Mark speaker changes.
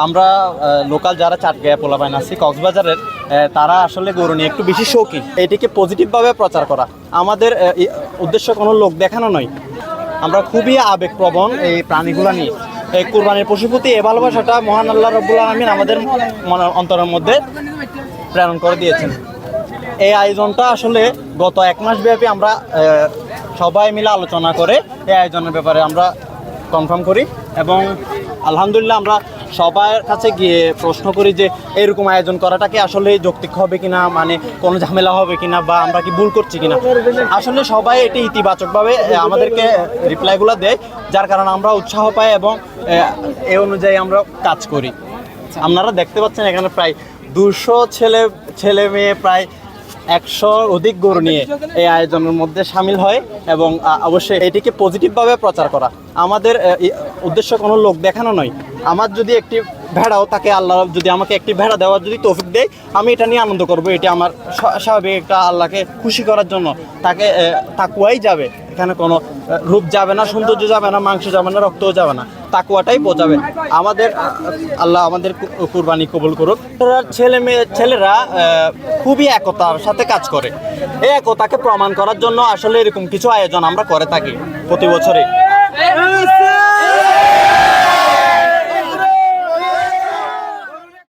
Speaker 1: আমরা লোকাল যারা চাটগাঁয়া পোলাপাইন আছি কক্সবাজারের, তারা আসলে গরু নিয়ে একটু বেশি শৌখিন। এটিকে পজিটিভভাবে প্রচার করা আমাদের উদ্দেশ্য কোনো লোক দেখানো নয়। আমরা খুবই আবেগপ্রবণ এই প্রাণীগুলো নিয়ে। এই কুরবানির পশুর প্রতি এই ভালোবাসাটা মহান আল্লাহ রাব্বুল আলামিন আমাদের অন্তরের মধ্যে প্রেরণ করে দিয়েছেন। এই আয়োজনটা আসলে গত 1 মাস ব্যাপী আমরা সবাই মিলে আলোচনা করে এই আয়োজনের ব্যাপারে আমরা কনফার্ম করি এবং আলহামদুলিল্লাহ আমরা সবার কাছে গিয়ে প্রশ্ন করি যে এরকম আয়োজন করাটা কি আসলে যৌক্তিক হবে কিনা, মানে কোনো ঝামেলা হবে কিনা বা আমরা কি ভুল করছি কিনা। আসলে সবাই এটি ইতিবাচকভাবে আমাদেরকে রিপ্লাইগুলো দেয়, যার কারণে আমরা উৎসাহ পাই এবং এই অনুযায়ী আমরা কাজ করি। আপনারা দেখতে পাচ্ছেন এখানে প্রায় 200 ছেলে মেয়ে প্রায় 100 অধিক গরু নিয়ে এই আয়োজনের মধ্যে সামিল হয় এবং অবশ্যই এটিকে পজিটিভভাবে প্রচার করা আমাদের উদ্দেশ্য কোনো লোক দেখানো নয়। আমার যদি একটি ভেড়াও তাকে আল্লাহ যদি আমাকে একটি ভেড়া দেওয়ার যদি তৌফিক দেয়, আমি এটা নিয়ে আনন্দ করব। এটি আমার স্বাভাবিক একটা আল্লাহকে খুশি করার জন্য তাকে তাকুয়াই যাবে। এখানে কোনো রূপ যাবে না, সৌন্দর্য যাবে না, মাংস যাবে না, রক্তও যাবে না, তাকুয়াটাই বোঝাবে। আমাদের আল্লাহ আমাদের কুরবানি কবুল করুক। ছেলেরা খুবই একতার সাথে কাজ করে। এই একতাকে প্রমাণ করার জন্য আসলে এরকম কিছু আয়োজন আমরা করে থাকি প্রতি বছরে।